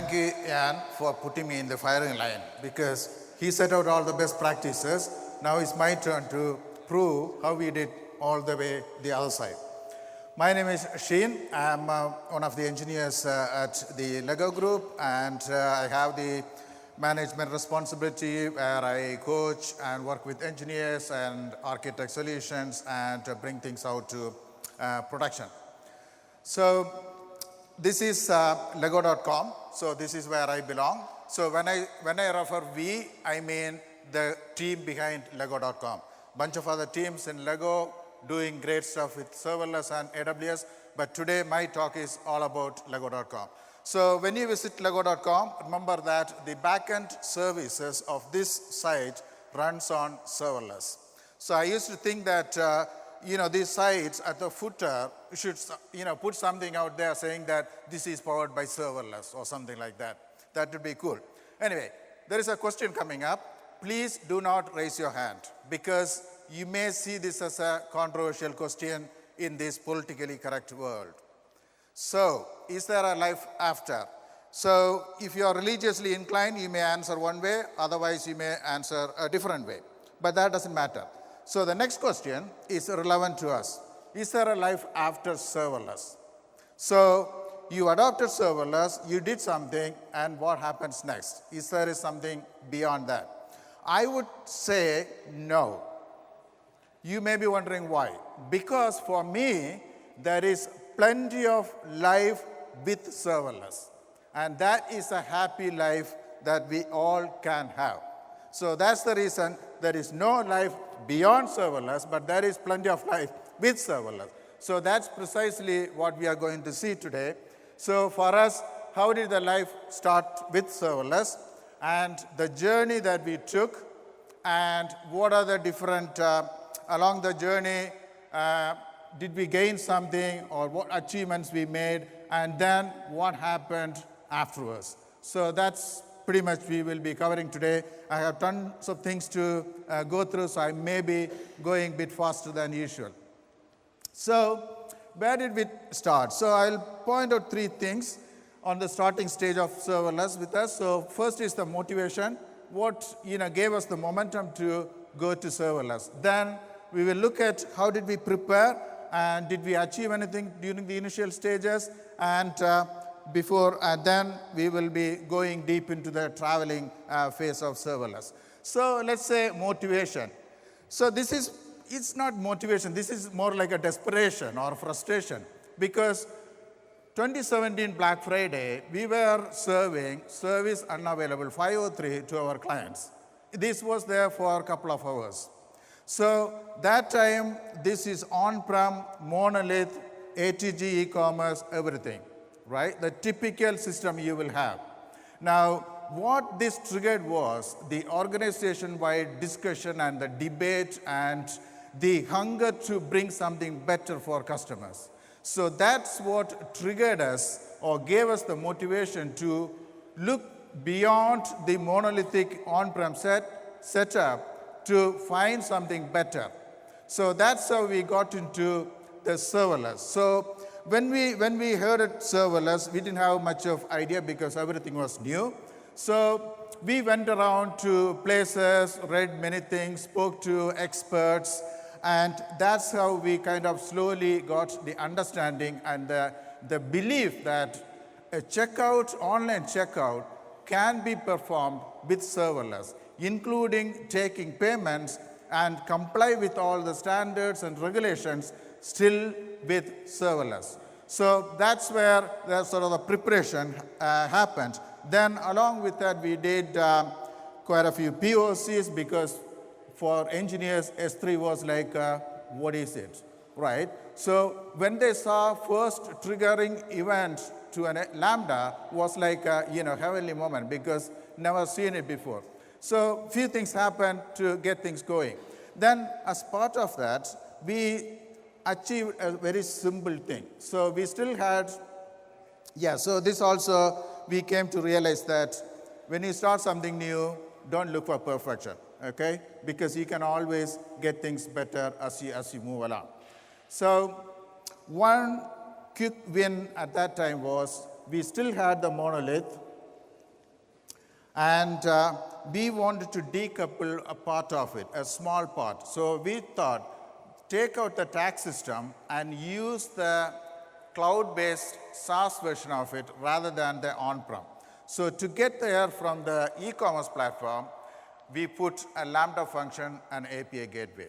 Thank you, Ian, for putting me in the firing line because he set out all the best practices. Now it's my turn to prove how we did all the way the other side. My name is Sheen. I'm one of the engineers at the Lego Group, and I have the management responsibility where I coach and work with engineers and architect solutions and bring things out to production. So this is Lego.com. So this is where I belong. So when I refer we, I mean the team behind Lego.com. Bunch of other teams in Lego doing great stuff with serverless and AWS, but today my talk is all about Lego.com. So when you visit Lego.com, remember that the backend services of this site runs on serverless. So I used to think that these sites at the footer should put something out there saying that this is powered by serverless or something like that. That would be cool. Anyway, there is a question coming up. Please do not raise your hand because you may see this as a controversial question in this politically correct world. So, is there a life after? So, if you are religiously inclined, you may answer one way, otherwise you may answer a different way. But that doesn't matter. So, the next question is relevant to us. Is there a life after serverless? So, you adopted serverless, you did something, and what happens next? Is there something beyond that? I would say no. You may be wondering why. Because for me, there is plenty of life with serverless. And that is a happy life that we all can have. So that's the reason there is no life beyond serverless, but there is plenty of life with serverless. So that's precisely what we are going to see today. So for us, how did the life start with serverless and the journey that we took and what are the different along the journey, did we gain something or what achievements we made, and then what happened afterwards. So that's pretty much we will be covering today. I have tons of things to go through, so I may be going a bit faster than usual. So where did we start? So I'll point out three things on the starting stage of serverless with us. So first is the motivation. What gave us the momentum to go to serverless. Then we will look at how did we prepare and did we achieve anything during the initial stages, and then we will be going deep into the traveling phase of serverless. So let's say motivation. So it's not motivation, this is more like a desperation or frustration, because 2017 Black Friday, we were serving service unavailable 503 to our clients. This was there for a couple of hours. So that time, this is on-prem, monolith, ATG, eCommerce, everything, right? The typical system you will have. Now, what this triggered was the organization-wide discussion and the debate and the hunger to bring something better for customers. So that's what triggered us or gave us the motivation to look beyond the monolithic on-prem setup to find something better. So that's how we got into the serverless. So when we heard it serverless, we didn't have much of idea because everything was new. So we went around to places, read many things, spoke to experts, and that's how we kind of slowly got the understanding and the belief that a checkout, online checkout, can be performed with serverless, including taking payments and comply with all the standards and regulations still with serverless. So that's where the sort of the preparation happened. Then along with that, we did quite a few POCs because for engineers, S3 was like, what is it, right? So when they saw first triggering event to a Lambda was like a heavenly moment because never seen it before. So few things happened to get things going. Then as part of that, we achieved a very simple thing. So we still had, so this also, we came to realize that when you start something new, don't look for perfection, okay? Because you can always get things better as you move along. So one quick win at that time was we still had the monolith, And we wanted to decouple a part of it, a small part. So we thought, take out the tax system and use the cloud-based SaaS version of it rather than the on-prem. So to get there from the e-commerce platform, we put a Lambda function and API gateway.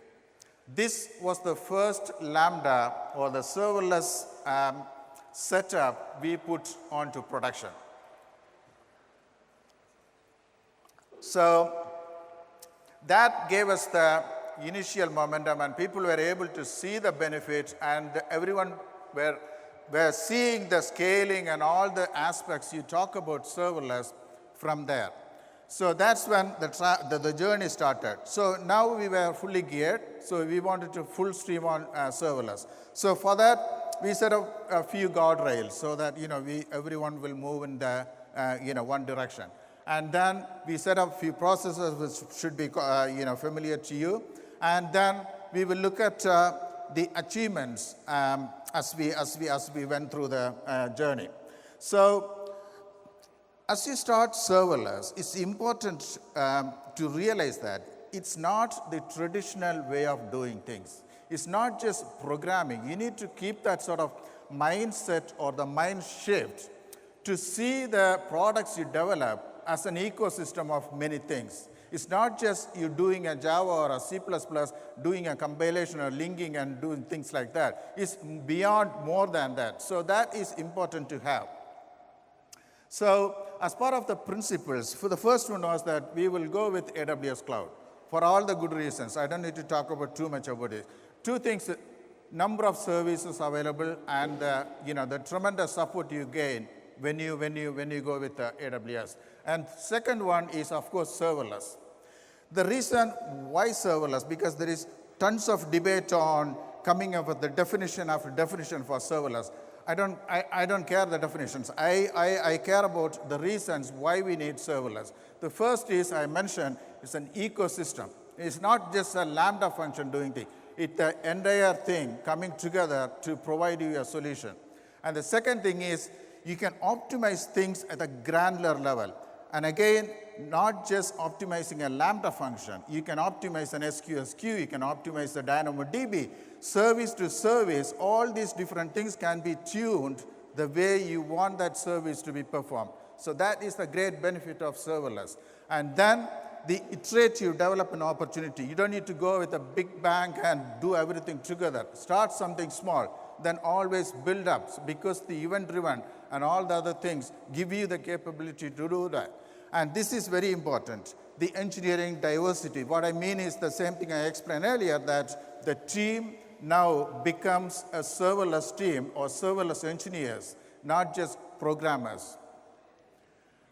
This was the first Lambda or the serverless setup we put onto production. So that gave us the initial momentum, and people were able to see the benefit, and everyone were seeing the scaling and all the aspects you talk about serverless from there. So that's when the journey started. So now we were fully geared, so we wanted to full stream on serverless. So for that, we set up a few guardrails so that everyone will move in the one direction. And then we set up a few processes which should be familiar to you. And then we will look at the achievements as we went through the journey. So as you start serverless, it's important to realize that it's not the traditional way of doing things. It's not just programming. You need to keep that sort of mindset or the mind shift to see the products you develop as an ecosystem of many things. It's not just you doing a Java or a C++, doing a compilation or linking and doing things like that. It's beyond more than that. So that is important to have. So as part of the principles, for the first one was that we will go with AWS Cloud for all the good reasons. I don't need to talk about too much about it. Two things, number of services available and the tremendous support you gain when you go with AWS. And second one is, of course, serverless. The reason why serverless, because there is tons of debate on coming up with the definition after definition for serverless. I don't care the definitions. I care about the reasons why we need serverless. The first is, I mentioned, it's an ecosystem. It's not just a Lambda function doing things. It's the entire thing coming together to provide you a solution. And the second thing is, you can optimize things at a granular level. And again, not just optimizing a Lambda function. You can optimize an SQSQ, you can optimize the DynamoDB. Service to service, all these different things can be tuned the way you want that service to be performed. So that is the great benefit of serverless. And then the iterative development opportunity. You don't need to go with a big bang and do everything together. Start something small, then always build up, because the event-driven and all the other things give you the capability to do that. And this is very important, the engineering diversity. What I mean is the same thing I explained earlier, that the team now becomes a serverless team or serverless engineers, not just programmers.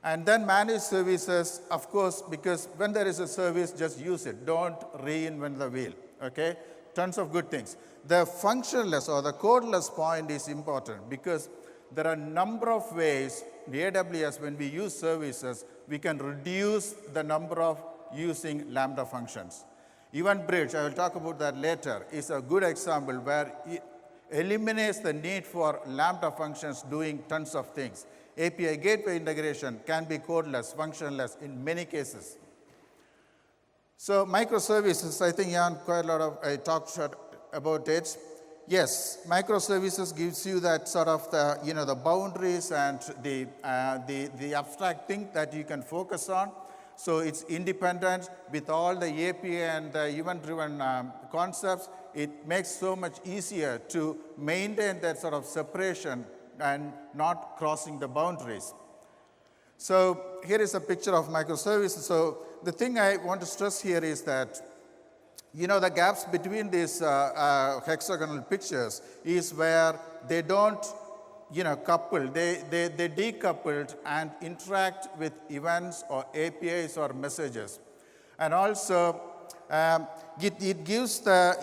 And then managed services, of course, because when there is a service, just use it. Don't reinvent the wheel, okay? Tons of good things. The functionless or the codeless point is important because there are a number of ways in AWS, when we use services, we can reduce the number of using Lambda functions. EventBridge, I will talk about that later, is a good example where it eliminates the need for Lambda functions doing tons of things. API gateway integration can be codeless, functionless in many cases. So microservices, I think Jan quite a lot of, I talked about it. Yes, microservices gives you that sort of the boundaries and the abstract thing that you can focus on. So it's independent with all the API and the event-driven concepts. It makes so much easier to maintain that sort of separation and not crossing the boundaries. So here is a picture of microservices. So the thing I want to stress here is that the gaps between these hexagonal pictures is where they don't couple, they decoupled and interact with events or APIs or messages. And also, it gives the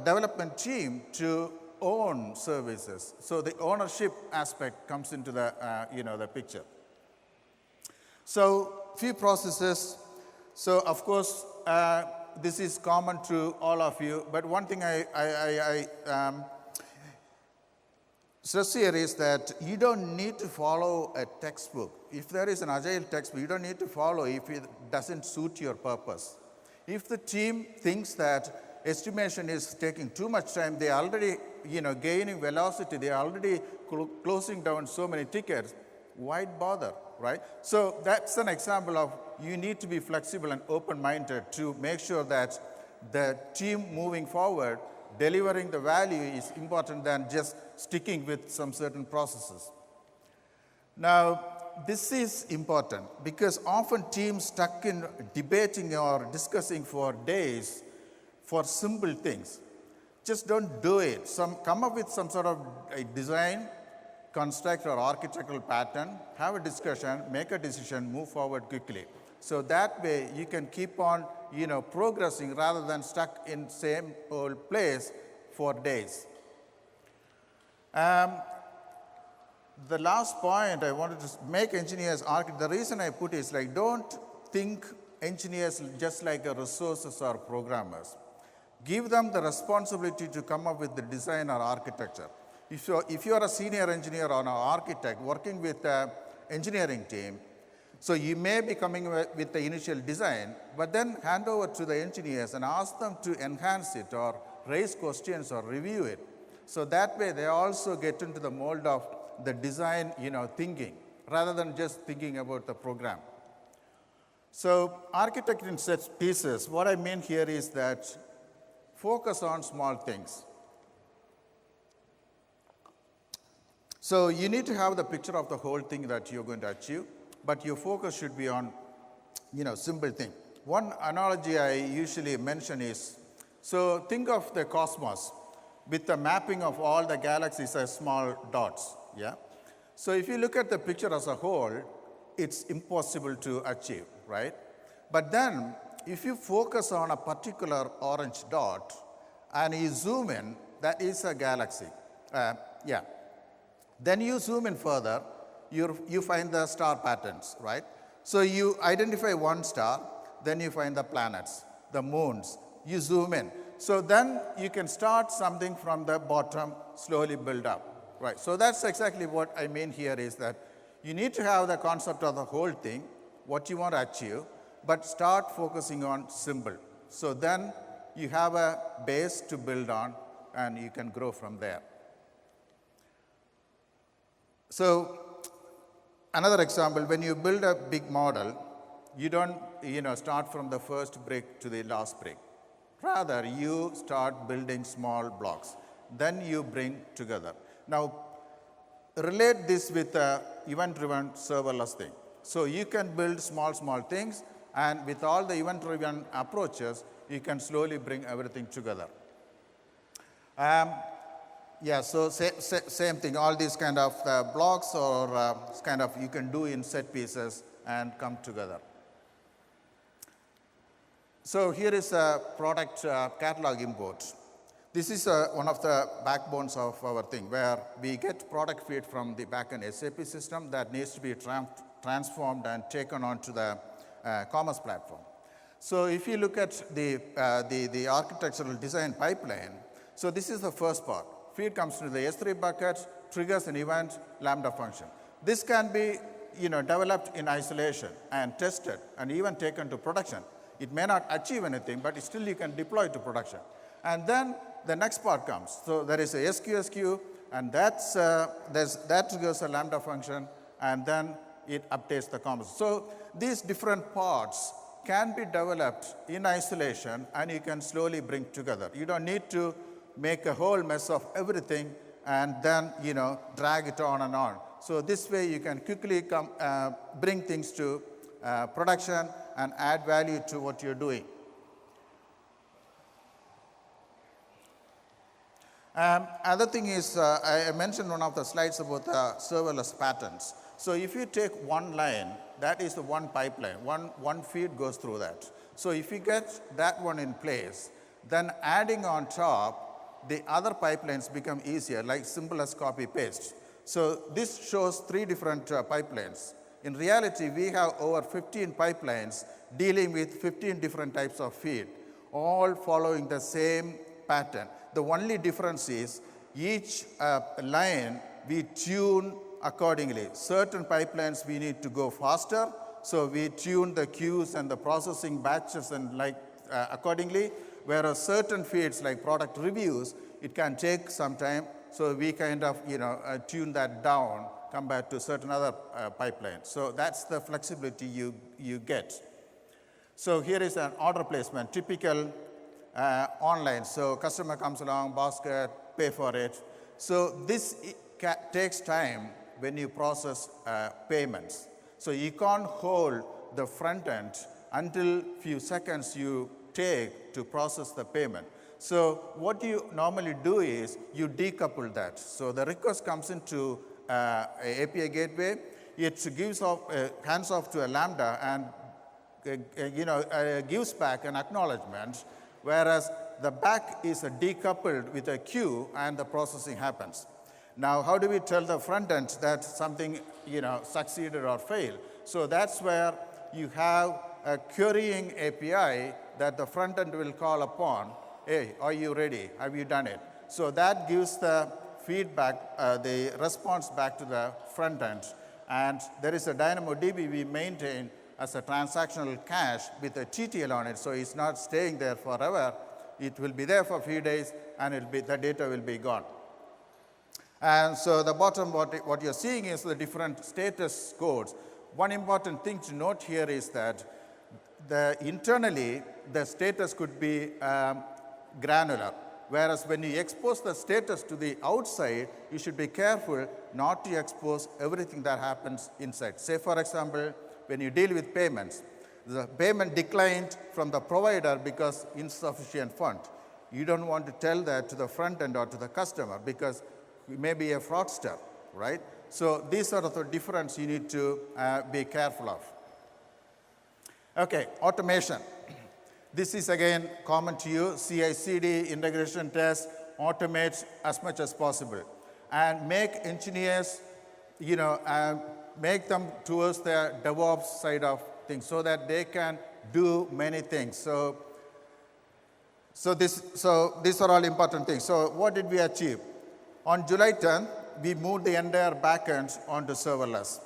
development team to own services. So the ownership aspect comes into the picture. So few processes. So of course, this is common to all of you. But one thing stress here is that you don't need to follow a textbook. If there is an agile textbook, you don't need to follow if it doesn't suit your purpose. If the team thinks that estimation is taking too much time, they are already gaining velocity, they are already closing down so many tickets, why bother, right? So that's an example of you need to be flexible and open-minded to make sure that the team moving forward, delivering the value is important than just sticking with some certain processes. Now, this is important because often teams stuck in debating or discussing for days for simple things. Just don't do it. Come up with some sort of a design, construct or architectural pattern, have a discussion, make a decision, move forward quickly. So that way you can keep on progressing rather than stuck in same old place for days. The last point I wanted to make engineers architects, the reason I put is like don't think engineers just like resources or programmers. Give them the responsibility to come up with the design or architecture. If you're a senior engineer or an architect working with an engineering team, so you may be coming with the initial design, but then hand over to the engineers and ask them to enhance it or raise questions or review it. So that way they also get into the mold of the design thinking rather than just thinking about the program. So architect in set pieces, what I mean here is that focus on small things. So you need to have the picture of the whole thing that you're going to achieve, but your focus should be on simple thing. One analogy I usually mention is, so think of the cosmos with the mapping of all the galaxies as small dots. Yeah. So if you look at the picture as a whole, it's impossible to achieve, right? But then if you focus on a particular orange dot and you zoom in, that is a galaxy. Then you zoom in further, you find the star patterns, right? So you identify one star, then you find the planets, the moons, you zoom in. So then you can start something from the bottom, slowly build up, right? So that's exactly what I mean here is that you need to have the concept of the whole thing, what you want to achieve, but start focusing on simple. So then you have a base to build on and you can grow from there. So another example, when you build a big model, you don't start from the first brick to the last brick. Rather, you start building small blocks. Then you bring together. Now, relate this with the event-driven serverless thing. So you can build small things, and with all the event-driven approaches, you can slowly bring everything together. So same thing. All these kind of blocks or kind of you can do in set pieces and come together. So here is a product catalog import. This is one of the backbones of our thing, where we get product feed from the backend SAP system that needs to be transformed and taken onto the commerce platform. So if you look at the architectural design pipeline, so this is the first part. Feed comes to the S3 bucket, triggers an event, Lambda function. This can be developed in isolation and tested and even taken to production. It may not achieve anything, but still you can deploy it to production. And then the next part comes. So there is a SQSQ, and that triggers a Lambda function, and then it updates the commerce. So these different parts can be developed in isolation, and you can slowly bring together. You don't need to make a whole mess of everything and then drag it on and on. So this way you can quickly bring things to production and add value to what you're doing. Other thing is, I mentioned one of the slides about the serverless patterns. So if you take one line, that is the one pipeline, one feed goes through that. So if you get that one in place, then adding on top, the other pipelines become easier, like simple as copy paste. So this shows 3 different pipelines. In reality, we have over 15 pipelines dealing with 15 different types of feed, all following the same pattern. The only difference is each line we tune accordingly. Certain pipelines we need to go faster, so we tune the queues and the processing batches and accordingly, whereas certain feeds like product reviews, it can take some time, so we kind of tune that down compared to certain other pipelines. So that's the flexibility you get. So here is an order placement, typical online. So customer comes along, basket, pay for it. So this takes time when you process payments. So you can't hold the front end until few seconds you take to process the payment. So what you normally do is you decouple that. So the request comes into API gateway. It gives off, hands off to a Lambda and gives back an acknowledgement, whereas the back is decoupled with a queue and the processing happens. Now, how do we tell the front end that something succeeded or failed? So that's where you have a querying API that the front end will call upon. Hey, are you ready? Have you done it? So that gives the feedback, the response back to the front end. And there is a DynamoDB we maintain as a transactional cache with a TTL on it. So it's not staying there forever. It will be there for a few days, and the data will be gone. And so the bottom, what you're seeing is the different status codes. One important thing to note here is that internally, the status could be granular. Whereas when you expose the status to the outside, you should be careful not to expose everything that happens inside. Say, for example, when you deal with payments, the payment declined from the provider because insufficient fund. You don't want to tell that to the front end or to the customer because you may be a fraudster, right? So these are the difference you need to be careful of. Okay, automation. This is again common to you. CI/CD, integration test, automate as much as possible, and make engineers, make them towards the DevOps side of things so that they can do many things. So these are all important things. So what did we achieve? On July 10th, we moved the entire backend onto serverless.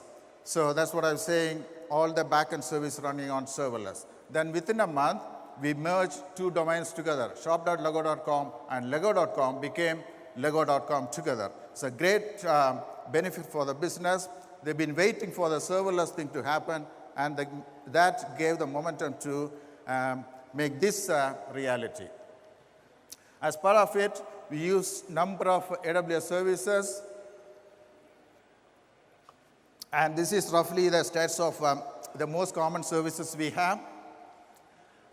So that's what I was saying, all the backend service running on serverless. Then within a month, we merged two domains together, shop.lego.com and lego.com became lego.com together. It's a great benefit for the business. They've been waiting for the serverless thing to happen, and that gave the momentum to make this reality. As part of it, we use number of AWS services, and this is roughly the stats of the most common services we have.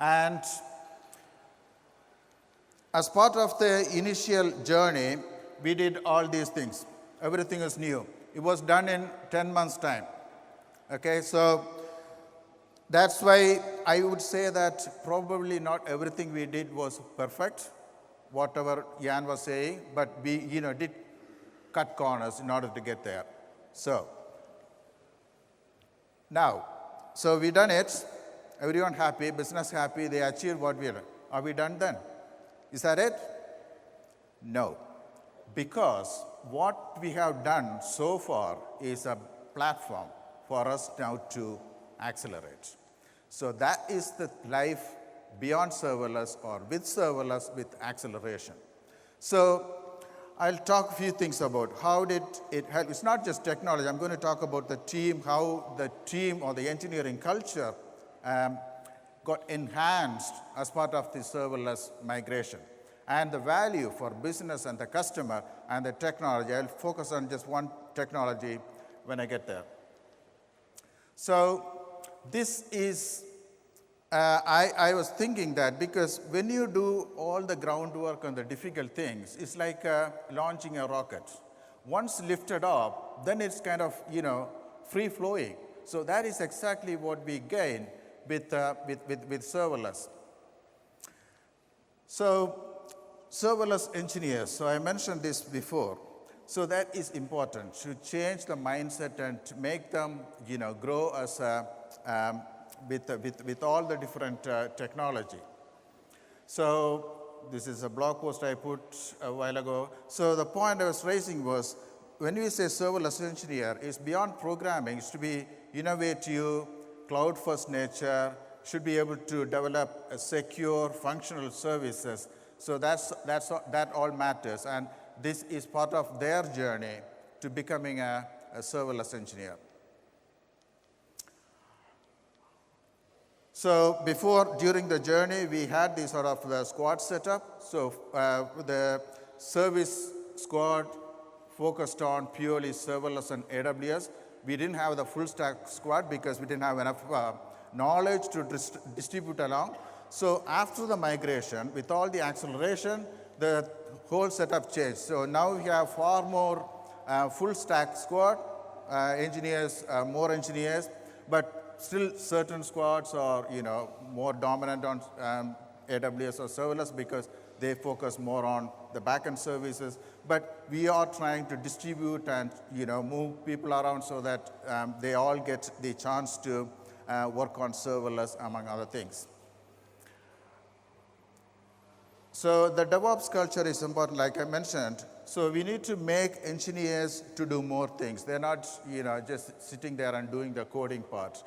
And as part of the initial journey, we did all these things. Everything is new. It was done in 10 months' time. Okay, so that's why I would say that probably not everything we did was perfect, whatever Jan was saying, but we did cut corners in order to get there. So now, we done it. Everyone happy, business happy, they achieved what we are. Are we done then? Is that it? No. Because what we have done so far is a platform for us now to accelerate. So that is the life beyond serverless or with serverless with acceleration. So I'll talk a few things about how did it help. It's not just technology. I'm going to talk about the team, how the team or the engineering culture got enhanced as part of the serverless migration, and the value for business and the customer and the technology. I'll focus on just one technology when I get there. So this is, I was thinking that because when you do all the groundwork on the difficult things, it's like launching a rocket. Once lifted up, then it's kind of, free-flowing. So that is exactly what we gain with serverless. So serverless engineers, so I mentioned this before. So that is important, to change the mindset and to make them, grow as with all the different technology. So this is a blog post I put a while ago. So the point I was raising was, when we say serverless engineer, it's beyond programming. It's to be innovative, cloud-first nature, should be able to develop a secure, functional services. So that all matters, and this is part of their journey to becoming a serverless engineer. So during the journey, we had this sort of the squad setup. So the service squad focused on purely serverless and AWS. We didn't have the full stack squad because we didn't have enough knowledge to distribute along. So after the migration, with all the acceleration, the whole setup changed. So now we have far more full stack squad, engineers, more engineers, but still certain squads are more dominant on AWS or serverless because they focus more on the backend services. But we are trying to distribute and move people around so that they all get the chance to work on serverless, among other things. So the DevOps culture is important, like I mentioned. So we need to make engineers to do more things. They're not just sitting there and doing the coding part.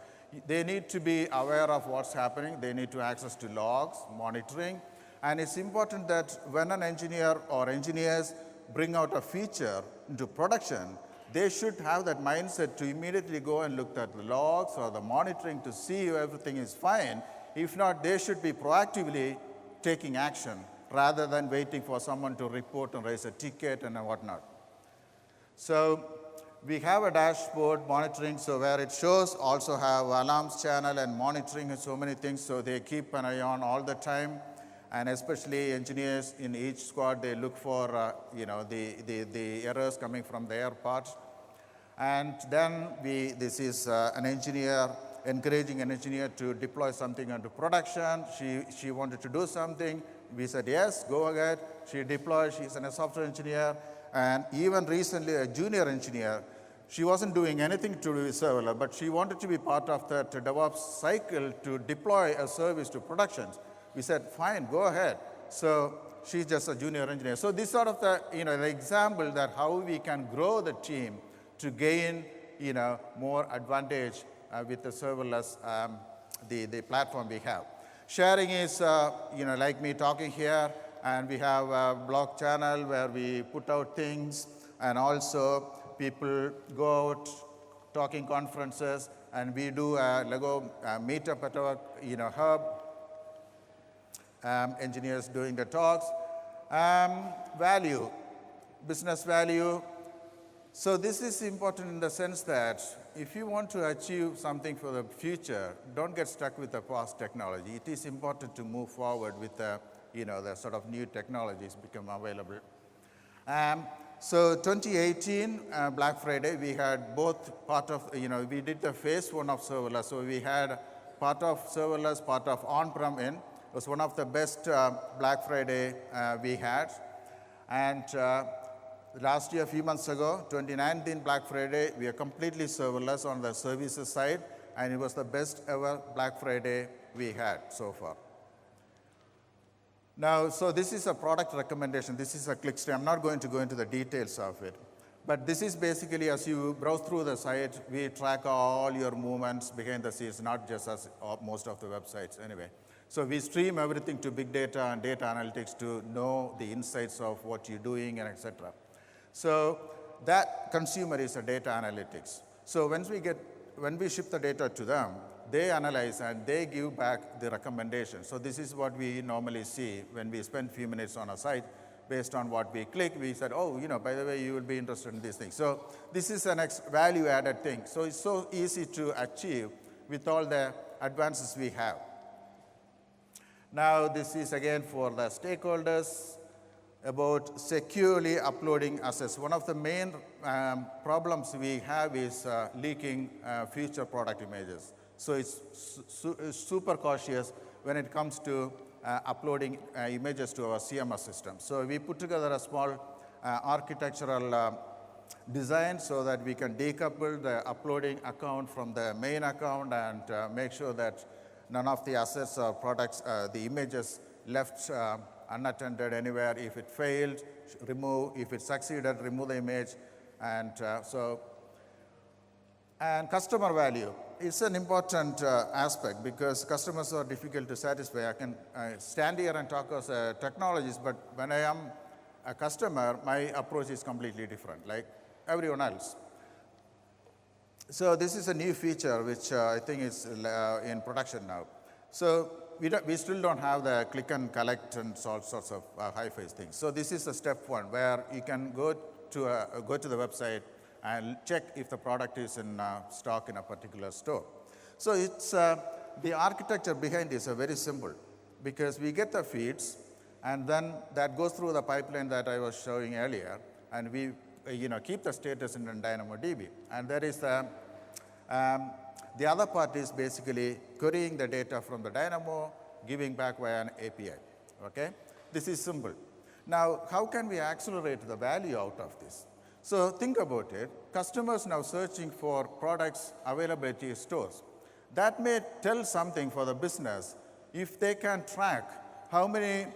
They need to be aware of what's happening. They need to access to logs, monitoring. And it's important that when an engineer or engineers bring out a feature into production, they should have that mindset to immediately go and look at the logs or the monitoring to see if everything is fine. If not, they should be proactively taking action rather than waiting for someone to report and raise a ticket and whatnot. So we have a dashboard monitoring, so where it shows also have alarms channel and monitoring and so many things, so they keep an eye on all the time. And especially engineers in each squad, they look for the errors coming from their parts. And then this is an engineer encouraging an engineer to deploy something into production. She wanted to do something. We said, yes, go ahead. She deployed. She's a software engineer. And even recently, a junior engineer, she wasn't doing anything to do with serverless, but she wanted to be part of that DevOps cycle to deploy a service to production. We said, fine, go ahead. So she's just a junior engineer. So this sort of the example that how we can grow the team to gain more advantage with the serverless, the platform we have. Sharing is like me talking here, and we have a blog channel where we put out things, and also people go out talking conferences, and we do a Lego meetup at our hub. Engineers doing the talks. Value, business value. So this is important in the sense that if you want to achieve something for the future, don't get stuck with the past technology. It is important to move forward with the sort of new technologies become available. So 2018, Black Friday, we had both part of, we did the phase one of serverless. So we had part of serverless, part of on-prem in. It was one of the best Black Friday we had. And last year, a few months ago, 2019 Black Friday, we are completely serverless on the services side, and it was the best ever Black Friday we had so far. Now, so this is a product recommendation. This is a clickstream. I'm not going to go into the details of it. But this is basically, as you browse through the site, we track all your movements behind the scenes, not just as most of the websites anyway. So we stream everything to big data and data analytics to know the insights of what you're doing and et cetera. So that consumer is a data analytics. So when we ship the data to them, they analyze and they give back the recommendation. So this is what we normally see when we spend a few minutes on a site. Based on what we click, we said, oh, by the way, you will be interested in this thing. So this is the next value-added thing. So it's so easy to achieve with all the advances we have. Now, this is again for the stakeholders about securely uploading assets. One of the main problems we have is leaking future product images. So it's super cautious when it comes to uploading images to our CMS system. So we put together a small architectural design so that we can decouple the uploading account from the main account and make sure that none of the assets or products, the images left unattended anywhere. If it failed, remove. If it succeeded, remove the image. And and customer value is an important aspect because customers are difficult to satisfy. I can stand here and talk as a technologist, but when I am a customer, my approach is completely different, like everyone else. So this is a new feature which I think is in production now. So we still don't have the click and collect and all sorts of high-fi things. So this is a step one where you can go to the website and check if the product is in stock in a particular store. So it's the architecture behind this is very simple because we get the feeds and then that goes through the pipeline that I was showing earlier, and we keep the status in DynamoDB. And there is the other part is basically querying the data from the Dynamo, giving back via an API. Okay, this is simple. Now, how can we accelerate the value out of this? So think about it. Customers now searching for products availability stores. That may tell something for the business if they can track how many,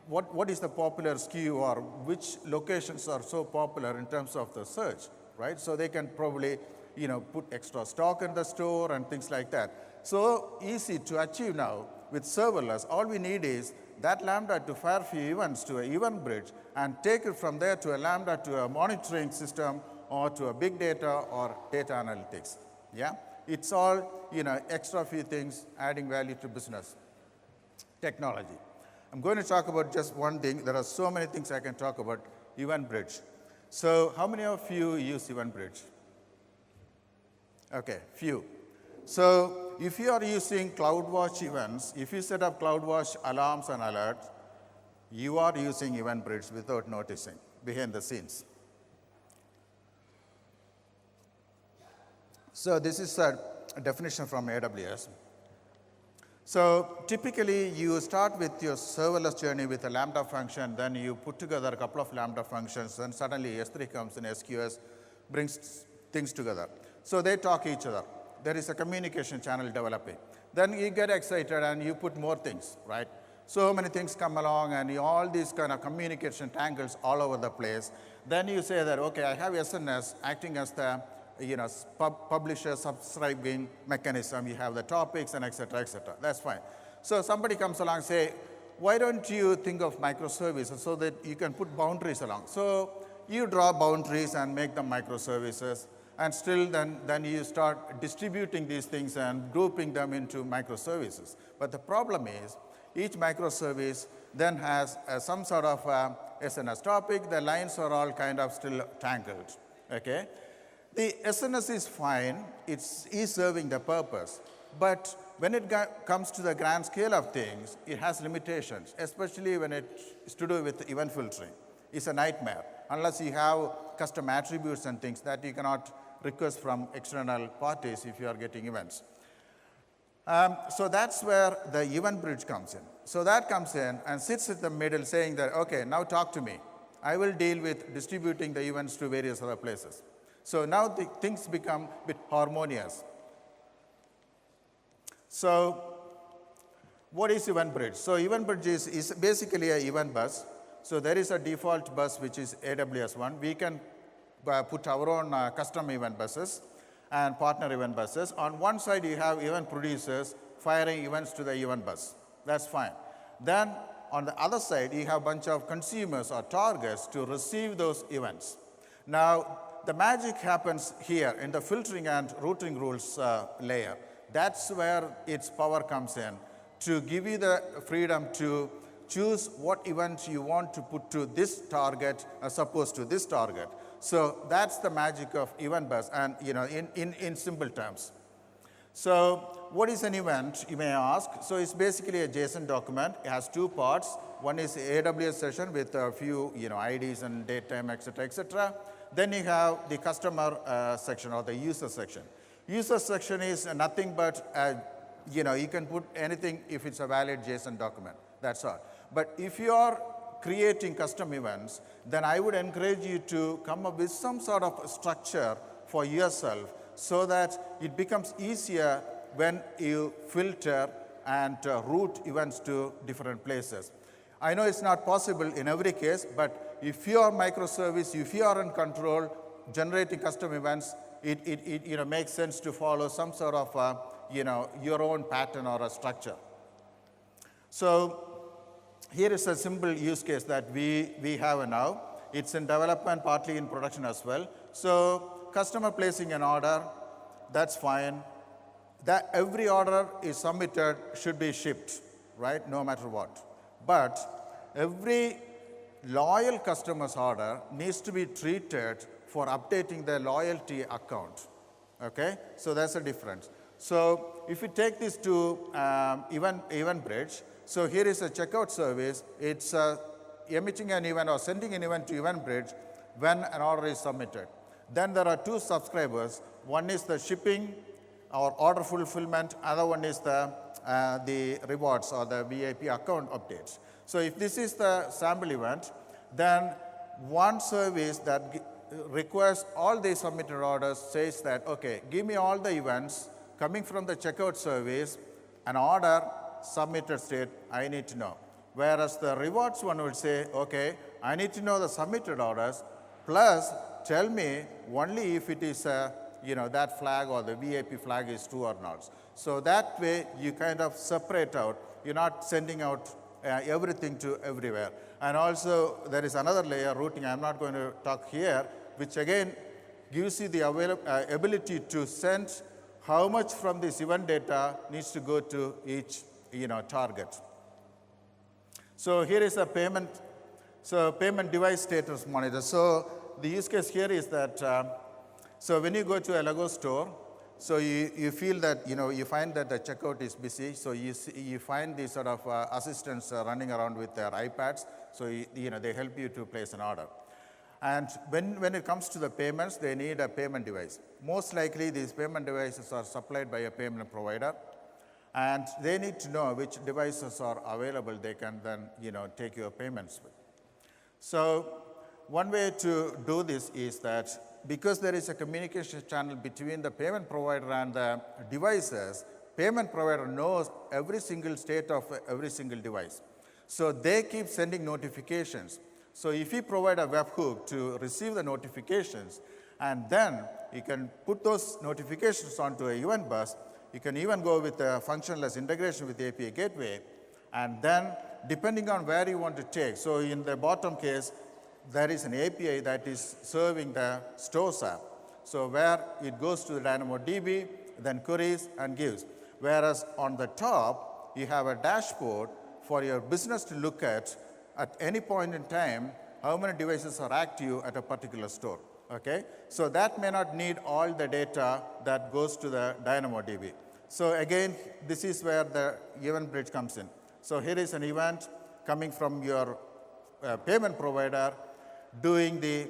what is the popular SKU or which locations are so popular in terms of the search, right? So they can probably put extra stock in the store and things like that. So easy to achieve now with serverless. All we need is that Lambda to fire few events to an event bridge and take it from there to a Lambda to a monitoring system or to a big data or data analytics. Yeah, it's all extra few things adding value to business technology. I'm going to talk about just one thing. There are so many things I can talk about. Event bridge. So how many of you use event bridge? Okay, few. So if you are using CloudWatch events, if you set up CloudWatch alarms and alerts, you are using event bridge without noticing behind the scenes. So this is a definition from AWS. So typically you start with your serverless journey with a Lambda function, then you put together a couple of Lambda functions, then suddenly S3 comes in SQS, brings things together. So they talk each other. There is a communication channel developing. Then you get excited and you put more things, right? So many things come along and all these kind of communication tangles all over the place. Then you say that, okay, I have SNS acting as the publisher subscribing mechanism. You have the topics and et cetera, et cetera. That's fine. So somebody comes along and say, why don't you think of microservices so that you can put boundaries along? So you draw boundaries and make them microservices. And still then you start distributing these things and grouping them into microservices. But the problem is each microservice then has some sort of SNS topic. The lines are all kind of still tangled. Okay? The SNS is fine. It is serving the purpose. But when it comes to the grand scale of things, it has limitations, especially when it's to do with event filtering. It's a nightmare, unless you have custom attributes and things that you cannot request from external parties if you are getting events. So that's where the event bridge comes in. So that comes in and sits at the middle saying that, okay, now talk to me. I will deal with distributing the events to various other places. So now the things become a bit harmonious. So what is event bridge? So event bridge is basically an event bus. So there is a default bus which is AWS one. We can put our own custom event buses and partner event buses. On one side, you have event producers firing events to the event bus. That's fine. Then on the other side, you have a bunch of consumers or targets to receive those events. Now, the magic happens here in the filtering and routing rules layer. That's where its power comes in to give you the freedom to choose what event you want to put to this target as opposed to this target. So that's the magic of event bus, and in simple terms. So what is an event, you may ask? So it's basically a JSON document. It has two parts. One is AWS session with a few IDs and date time, et cetera, et cetera. Then you have the customer section or the user section. User section is nothing but you can put anything if it's a valid JSON document. That's all. But if you are creating custom events, then I would encourage you to come up with some sort of structure for yourself so that it becomes easier when you filter and route events to different places. I know it's not possible in every case, but if you are microservice, if you are in control, generating custom events, it makes sense to follow some sort of your own pattern or a structure. So here is a simple use case that we have now. It's in development, partly in production as well. So customer placing an order, that's fine. That every order is submitted should be shipped, right, no matter what. But every loyal customer's order needs to be treated for updating their loyalty account, okay? So that's the difference. So if we take this to EventBridge, so here is a checkout service. It's emitting an event or sending an event to EventBridge when an order is submitted. Then there are two subscribers. One is the shipping or order fulfillment. Other one is the rewards or the VIP account updates. So if this is the sample event, then one service that requires all the submitted orders says that, okay, give me all the events coming from the checkout service, an order, submitted state, I need to know. Whereas the rewards one would say, okay, I need to know the submitted orders, plus tell me only if it is that flag or the VIP flag is true or not. So that way you kind of separate out. You're not sending out everything to everywhere. And also there is another layer, routing, I'm not going to talk here, which again gives you the ability to send how much from this event data needs to go to each target. So here is a payment device status monitor. So the use case here is that, so when you go to a Lego store, so you feel that, you find that the checkout is busy, so you find these sort of assistants running around with their iPads, so they help you to place an order. And when it comes to the payments, they need a payment device. Most likely these payment devices are supplied by a payment provider, and they need to know which devices are available they can then take your payments with. So one way to do this is that because there is a communication channel between the payment provider and the devices, payment provider knows every single state of every single device. So they keep sending notifications. So if you provide a webhook to receive the notifications, and then you can put those notifications onto an event bus, you can even go with a functionless integration with the API gateway, and then depending on where you want to take, so in the bottom case, there is an API that is serving the stores app. So where it goes to the DynamoDB, then queries and gives. Whereas on the top, you have a dashboard for your business to look at any point in time, how many devices are active at a particular store, okay? So that may not need all the data that goes to the DynamoDB. So again, this is where the EventBridge comes in. So here is an event coming from your payment provider, doing the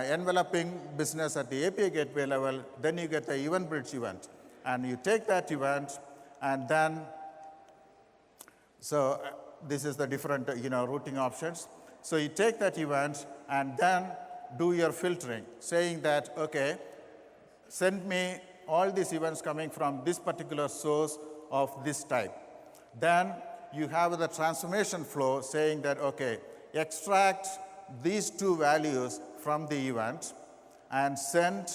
enveloping business at the API gateway level, then you get the EventBridge event. And you take that event, and then, so this is the different routing options. So you take that event and then do your filtering, saying that, okay, send me all these events coming from this particular source of this type. Then you have the transformation flow saying that, okay, extract these two values from the event and send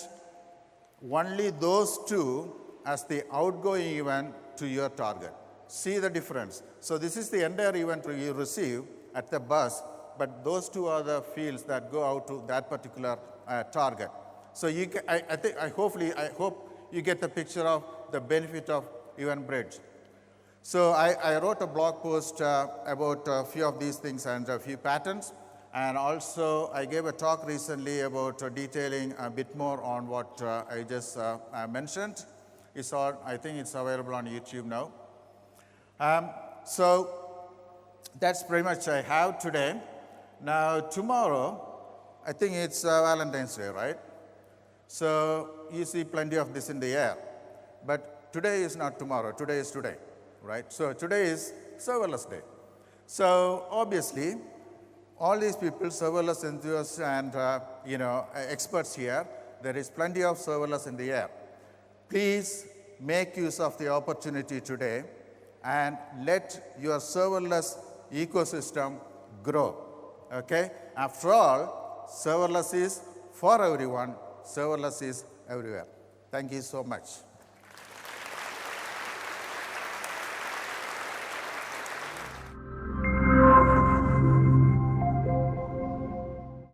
only those two as the outgoing event to your target. See the difference. So this is the entire event you receive at the bus, but those two are the fields that go out to that particular target. So I hope you get the picture of the benefit of EventBridge. So I wrote a blog post about a few of these things and a few patterns. And also, I gave a talk recently about detailing a bit more on what I just mentioned. I think it's available on YouTube now. So that's pretty much I have today. Now, tomorrow, I think it's Valentine's Day, right? So you see plenty of this in the air. But today is not tomorrow. Today is today, right? So today is Serverless Day. So obviously, all these people, serverless enthusiasts and experts here, there is plenty of serverless in the air. Please make use of the opportunity today and let your serverless ecosystem grow, okay? After all, serverless is for everyone, Serverless is everywhere. Thank you so much.